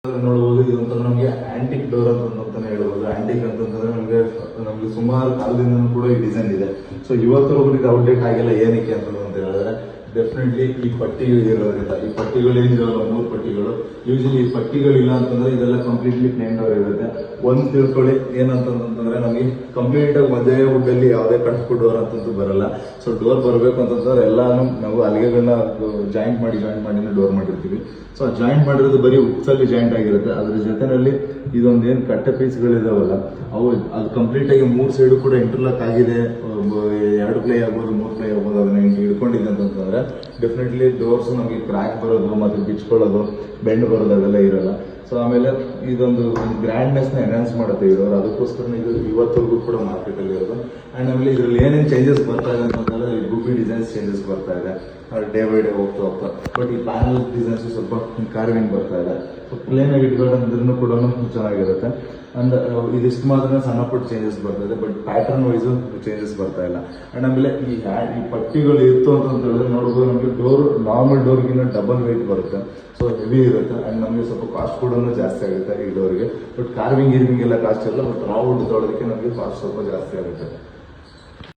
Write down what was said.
ನೋಡಬಹುದು. ಇದೊಂಥರ ನಮಗೆ ಆಂಟಿಕ್ ಡೋರ್ ಅಂತಾನೆ ಹೇಳ್ಬೋದು. ಆಂಟಿಕ್ ಅಂತಂದ್ರೆ ನಮ್ಗೆ ಸುಮಾರು ಕಾಲದಿಂದ ಕೂಡ ಈ ಡಿಸೈನ್ ಇದೆ. ಸೊ ಇವತ್ತವರೆಗೂ ಇದು ಔಟ್ಡೇಟ್ ಆಗಿಲ್ಲ. ಏನಕ್ಕೆ ಅಂತ ಹೇಳಿದ್ರೆ ಡೆಫಿನೆಟ್ಲಿ ಈ ಪಟ್ಟಿಗಳು ಇರೋದ್ರಿಂದ, ಈ ಪಟ್ಟಿಗಳು ಏನಿರೋಲ್ಲ 3 ಪಟ್ಟಿಗಳು, ಯೂಶಲಿ ಈ ಪಟ್ಟಿಗಳಿಲ್ಲ ಅಂತಂದ್ರೆ ಇದೆಲ್ಲ ಕಂಪ್ಲೀಟ್ಲಿ ಪ್ಲೇನ್ ಡೋರ್ ಇರುತ್ತೆ. ಒಂದ್ ತಿಳ್ಕೊಳ್ಳಿ ಏನಂತಂದ್ರೆ ನಮಗೆ ಕಂಪ್ಲೀಟ್ ಆಗಿ ಮದುವೆ ವುಡ್ಡಲ್ಲಿ ಯಾವುದೇ ಕಟ್ಬಿಟ್ಟು ಡೋರ್ ಅಂತಂದು ಬರಲ್ಲ. ಸೊ ಡೋರ್ ಬರಬೇಕು ಅಂತಂದ್ರೆ ಎಲ್ಲಾನು ನಾವು ಹಲಿಗೆಗಳನ್ನ ಜಾಯಿಂಟ್ ಮಾಡಿ ಡೋರ್ ಮಾಡಿರ್ತೀವಿ. ಸೊ ಜಾಯಿಂಟ್ ಮಾಡಿರೋದು ಬರೀ ಉಕ್ಸಲ್ಲಿ ಜಾಯಿಂಟ್ ಆಗಿರುತ್ತೆ. ಅದ್ರ ಜೊತೆನಲ್ಲಿ ಇದೊಂದೇನು ಕಟ್ಟೆ ಪೀಸ್ಗಳಿದಾವಲ್ಲ ಅವು ಅದು ಕಂಪ್ಲೀಟ್ ಆಗಿ 3 ಸೈಡು ಕೂಡ ಇಂಟರ್ಲಾಕ್ ಆಗಿದೆ. 2 ಪ್ಲೈ ಆಗ್ಬೋದು, 3 ಪ್ಲೈ ಆಗ್ಬೋದು. ಅದನ್ನ ಹಿಡ್ಕೊಂಡಿದೆ ಅಂತಂದ್ರೆ ಡೆಫಿನೆಟ್ಲಿ ಡೋರ್ಸ್ ನಮಗೆ ಕ್ರ್ಯಾಕ್ ಬರೋದು ಮತ್ತೆ ಬಿಚ್ಕೊಳ್ಳೋದು, ಬೆಂಡ್ ಬರೋದು ಅದೆಲ್ಲ ಇರಲ್ಲ. ಸೊ ಆಮೇಲೆ ಇದೊಂದು ಗ್ರ್ಯಾಂಡ್ನೆಸ್ ನ ಎನ್ಹಾನ್ಸ್ ಮಾಡುತ್ತೆ ಈ ಡೋರ್. ಅದಕ್ಕೋಸ್ಕರ ಇದು ಇವತ್ತವರೆಗೂ ಕೂಡ ಮಾರ್ಕೆಟ್ ಅಲ್ಲಿ ಇರೋದು. ಅಂಡ್ ಆಮೇಲೆ ಇದ್ರಲ್ಲಿ ಏನೇನು ಚೇಂಜಸ್ ಬರ್ತಾ ಇದೆ ಅಂತಂದ್ರೆ ಈ ಗುಬ್ಬಿ ಡಿಸೈನ್ಸ್ ಚೇಂಜಸ್ ಬರ್ತಾ ಇದೆ ಡೇ ಬೈ ಡೇ ಹೋಗ್ತಾ. ಬಟ್ ಈ ಪ್ಯಾನಲ್ ಡಿಸೈನ್ಸ್ ಸ್ವಲ್ಪ ಕಾರ್ವಿಂಗ್ ಬರ್ತಾ ಇದೆ. ಸೊ ಪ್ಲೇನ್ ಆಗಿ ಇಟ್ಕೊಂಡ್ರೂ ಕೂಡ ಚೆನ್ನಾಗಿರುತ್ತೆ. ಅಂಡ್ ಇದಿಷ್ಟು ಮಾತ್ರ ಸಣ್ಣ ಪುಟ್ಟ ಚೇಂಜಸ್ ಬರ್ತಾ ಇದೆ. ಬಟ್ ಪ್ಯಾಟರ್ನ್ ವೈಸ್ ಚೇಂಜಸ್ ಬರ್ತಾ ಇಲ್ಲ. ಅಂಡ್ ಆಮೇಲೆ ಈ ಪಟ್ಟಿಗಳು ಇತ್ತು ಅಂತ ಹೇಳಿದ್ರೆ ನೋಡ್ಬೋದು, ನಮಗೆ ಡೋರ್ ನಾರ್ಮಲ್ ಡೋರ್ಗಿನ್ನ ಡಬಲ್ ವೆಯ್ಟ್ ಬರುತ್ತೆ. ಸೊ ಹೆವಿ ಇರುತ್ತೆ. ಅಂಡ್ ನಮಗೆ ಸ್ವಲ್ಪ ಕಾಸ್ಟ್ ಕೂಡ ಜಾಸ್ತಿ ಆಗುತ್ತೆ ಈ ಡೋರ್ಗೆ. ಬಟ್ ಕಾರ್ವಿಂಗ್ ಎಲ್ಲ ಕಾಸ್ಟ್ ಇಲ್ಲ. ಬಟ್ ರಾ ವುಡ್ ತೊಗೊಳೋದಕ್ಕೆ ನಮಗೆ ಕಾಸ್ಟ್ ಸ್ವಲ್ಪ ಜಾಸ್ತಿ ಆಗುತ್ತೆ.